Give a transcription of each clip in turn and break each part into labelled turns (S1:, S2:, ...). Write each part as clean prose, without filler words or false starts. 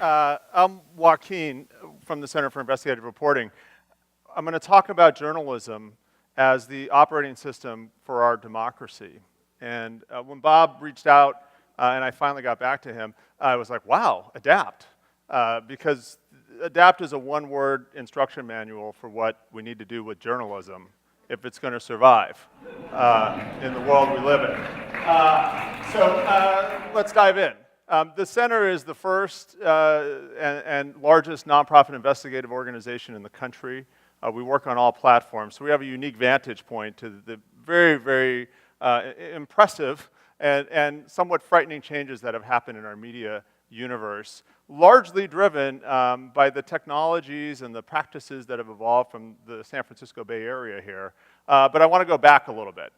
S1: I'm Joaquin from the Center for Investigative Reporting. I'm going to talk about journalism as the operating system for our democracy. And when Bob reached out and I finally got back to him, I was like, wow, adapt. Because adapt is a one-word instruction manual for what we need to do with journalism if it's going to survive in the world we live in. So let's dive in. The Center is the first and largest nonprofit investigative organization in the country. We work on all platforms, so we have a unique vantage point to the very, very impressive and somewhat frightening changes that have happened in our media universe, largely driven by the technologies and the practices that have evolved from the San Francisco Bay Area here. But I want to go back a little bit.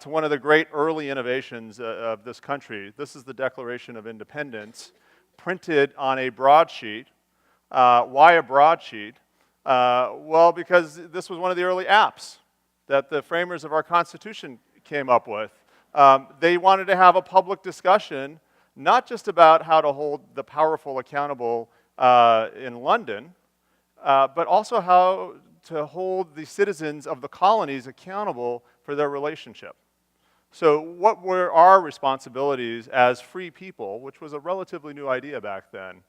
S1: To one of the great early innovations of this country. This is the Declaration of Independence, printed on a broadsheet. Why a broadsheet? Well, because this was one of the early apps that the framers of our Constitution came up with. They wanted to have a public discussion, not just about how to hold the powerful accountable in London, but also how to hold the citizens of the colonies accountable for their relationship. So what were our responsibilities as free people, which was a relatively new idea back then,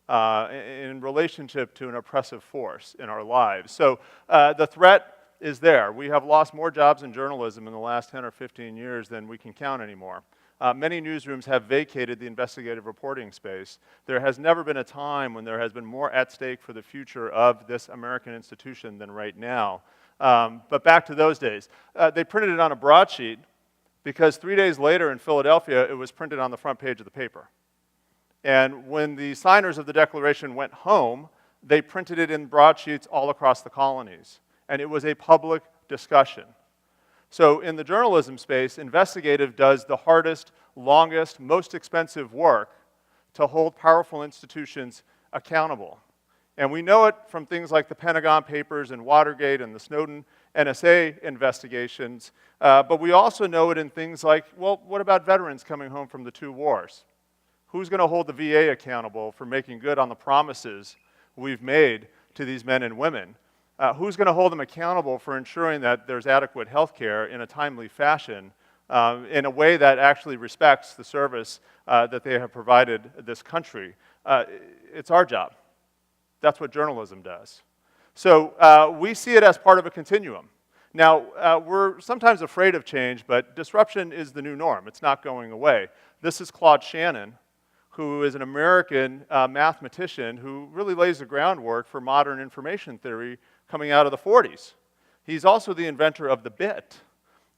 S1: in relationship to an oppressive force in our lives? So the threat is there. We have lost more jobs in journalism in the last 10 or 15 years than we can count anymore. Many newsrooms have vacated the investigative reporting space. There has never been a time when there has been more at stake for the future of this American institution than right now. But back to those days. They printed it on a broadsheet because 3 days later in Philadelphia, it was printed on the front page of the paper. And when the signers of the Declaration went home, they printed it in broadsheets all across the colonies. And it was a public discussion. So in the journalism space, investigative does the hardest, longest, most expensive work to hold powerful institutions accountable. And we know it from things like the Pentagon Papers and Watergate and the Snowden NSA investigations, but we also know it in things like, well, what about veterans coming home from the 2 wars? Who's going to hold the VA accountable for making good on the promises we've made to these men and women? Who's going to hold them accountable for ensuring that there's adequate health care in a timely fashion, in a way that actually respects the service that they have provided this country? It's our job. That's what journalism does. So we see it as part of a continuum. Now, we're sometimes afraid of change, but disruption is the new norm. It's not going away. This is Claude Shannon, who is an American mathematician who really lays the groundwork for modern information theory coming out of the 40s. He's also the inventor of the bit,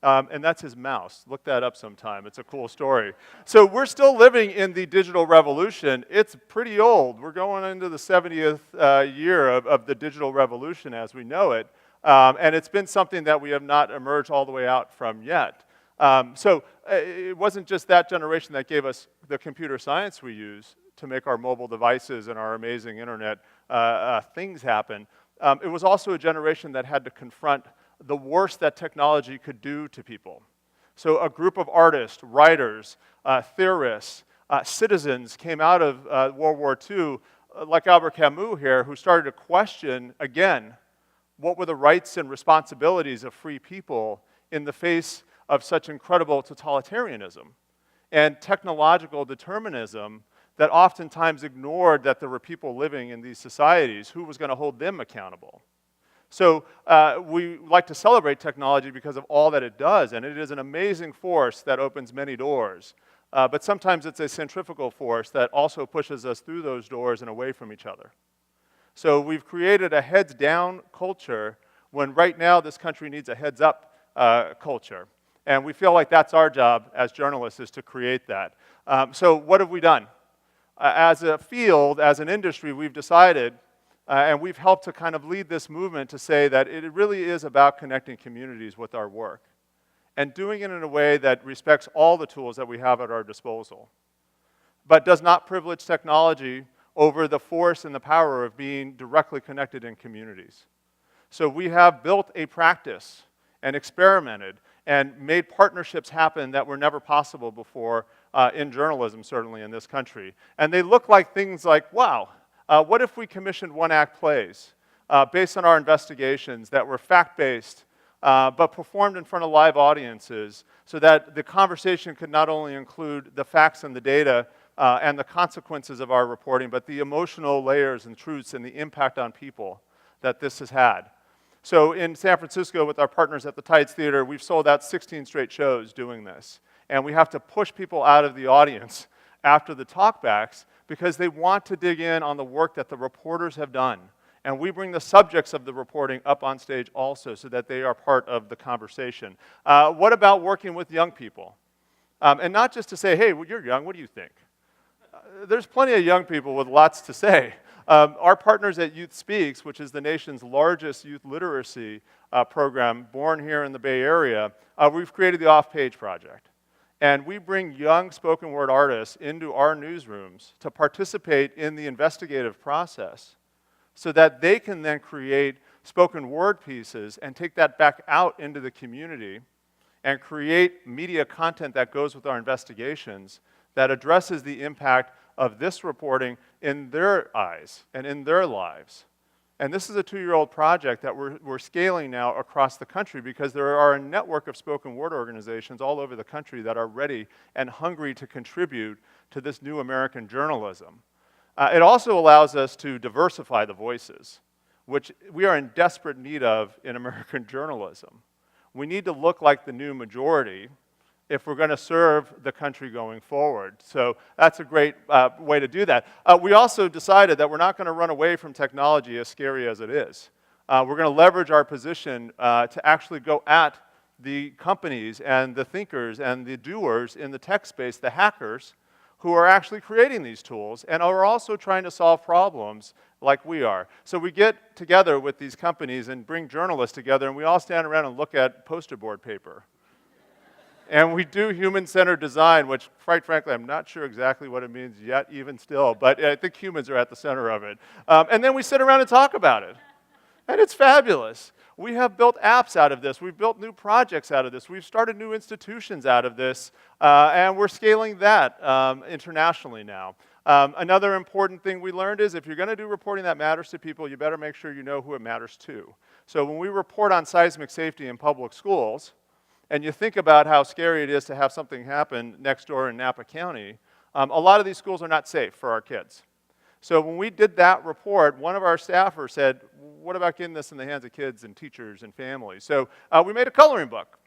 S1: and that's his mouse. Look that up sometime. It's a cool story. So we're still living in the digital revolution. It's pretty old. We're going into the 70th year of the digital revolution as we know it, and it's been something that we have not emerged all the way out from yet. So it wasn't just that generation that gave us the computer science we use to make our mobile devices and our amazing internet things happen. It was also a generation that had to confront the worst that technology could do to people. So a group of artists, writers, theorists, citizens came out of World War II, like Albert Camus here, who started to question, again, what were the rights and responsibilities of free people in the face of such incredible totalitarianism and technological determinism that oftentimes ignored that there were people living in these societies. Who was going to hold them accountable? So we like to celebrate technology because of all that it does, and it is an amazing force that opens many doors. But sometimes it's a centrifugal force that also pushes us through those doors and away from each other. So we've created a heads-down culture when right now this country needs a heads-up culture. And we feel like that's our job as journalists, is to create that. So what have we done? As a field, as an industry, we've decided, and we've helped to kind of lead this movement to say that it really is about connecting communities with our work and doing it in a way that respects all the tools that we have at our disposal, but does not privilege technology over the force and the power of being directly connected in communities. So we have built a practice and experimented and made partnerships happen that were never possible before in journalism, certainly in this country. And they look like things like, wow, what if we commissioned OneAct Plays based on our investigations that were fact-based, but performed in front of live audiences so that the conversation could not only include the facts and the data and the consequences of our reporting, but the emotional layers and truths and the impact on people that this has had. So in San Francisco with our partners at the Tides Theater, we've sold out 16 straight shows doing this. And we have to push people out of the audience after the talkbacks because they want to dig in on the work that the reporters have done. And we bring the subjects of the reporting up on stage also so that they are part of the conversation. What about working with young people? And not just to say, hey, well, you're young, what do you think? There's plenty of young people with lots to say. Our partners at Youth Speaks, which is the nation's largest youth literacy program born here in the Bay Area, we've created the Off Page Project. And we bring young spoken word artists into our newsrooms to participate in the investigative process so that they can then create spoken word pieces and take that back out into the community and create media content that goes with our investigations that addresses the impact of this reporting in their eyes and in their lives. And this is a 2-year-old project that we're scaling now across the country because there are a network of spoken word organizations all over the country that are ready and hungry to contribute to this new American journalism. It also allows us to diversify the voices, which we are in desperate need of in American journalism. We need to look like the new majority if we're going to serve the country going forward. So that's a great way to do that. We also decided that we're not going to run away from technology, as scary as it is. We're going to leverage our position to actually go at the companies and the thinkers and the doers in the tech space, the hackers, who are actually creating these tools and are also trying to solve problems like we are. So we get together with these companies and bring journalists together, and we all stand around and look at poster board paper. And we do human-centered design, which, quite frankly, I'm not sure exactly what it means yet, even still, but I think humans are at the center of it. And then we sit around and talk about it. And it's fabulous. We have built apps out of this. We've built new projects out of this. We've started new institutions out of this, and we're scaling that internationally now. Another important thing we learned is if you're going to do reporting that matters to people, you better make sure you know who it matters to. So when we report on seismic safety in public schools, and you think about how scary it is to have something happen next door in Napa County, a lot of these schools are not safe for our kids. So when we did that report, one of our staffers said, what about getting this in the hands of kids and teachers and families? So we made a coloring book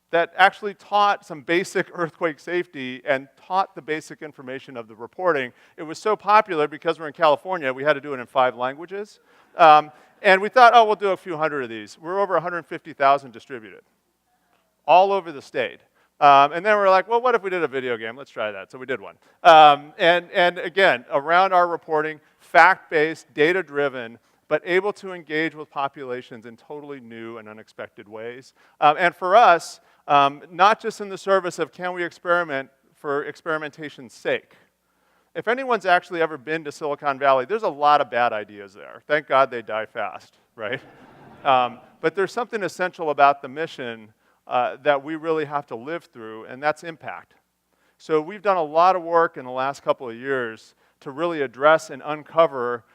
S1: that actually taught some basic earthquake safety and taught the basic information of the reporting. It was so popular because we're in California, we had to do it in 5 languages. And we thought, oh, we'll do a few hundred of these. We're over 150,000 distributed all over the state. And then we're like, well, what if we did a video game? Let's try that. So we did one. And again, around our reporting, fact-based, data-driven, but able to engage with populations in totally new and unexpected ways. And for us, not just in the service of can we experiment for experimentation's sake. If anyone's actually ever been to Silicon Valley, there's a lot of bad ideas there. Thank God they die fast, right? But there's something essential about the mission that we really have to live through, and that's impact. So we've done a lot of work in the last couple of years to really address and uncover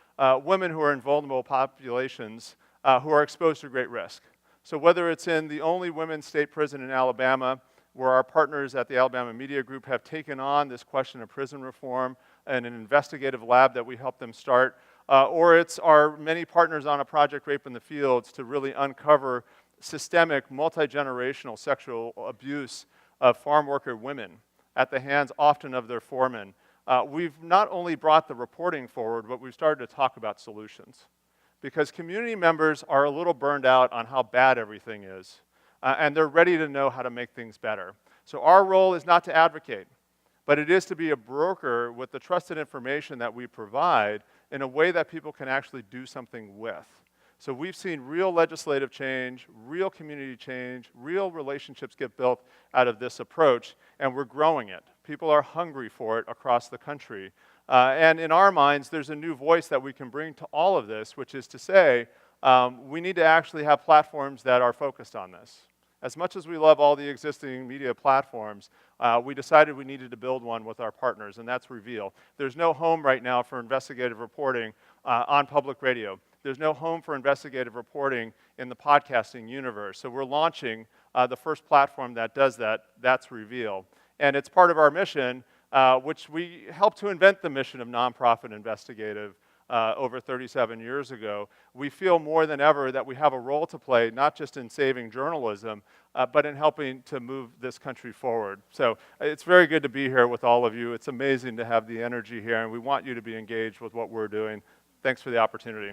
S1: women who are in vulnerable populations who are exposed to great risk. So whether it's in the only women's state prison in Alabama, where our partners at the Alabama Media Group have taken on this question of prison reform and an investigative lab that we helped them start, or it's our many partners on a Project Rape in the Fields to really uncover systemic, multi-generational sexual abuse of farm worker women at the hands often of their foremen. We've not only brought the reporting forward, but we've started to talk about solutions. Because community members are a little burned out on how bad everything is, and they're ready to know how to make things better. So our role is not to advocate, but it is to be a broker with the trusted information that we provide in a way that people can actually do something with. So we've seen real legislative change, real community change, real relationships get built out of this approach, and we're growing it. People are hungry for it across the country. And in our minds, there's a new voice that we can bring to all of this, which is to say, we need to actually have platforms that are focused on this. as much as we love all the existing media platforms, we decided we needed to build one with our partners, and that's Reveal. There's no home right now for investigative reporting on public radio. There's no home for investigative reporting in the podcasting universe. So we're launching the first platform that does that. That's Reveal. And it's part of our mission, which we helped to invent the mission of nonprofit investigative over 37 years ago. We feel more than ever that we have a role to play, not just in saving journalism, but in helping to move this country forward. So it's very good to be here with all of you. It's amazing to have the energy here, and we want you to be engaged with what we're doing. Thanks for the opportunity.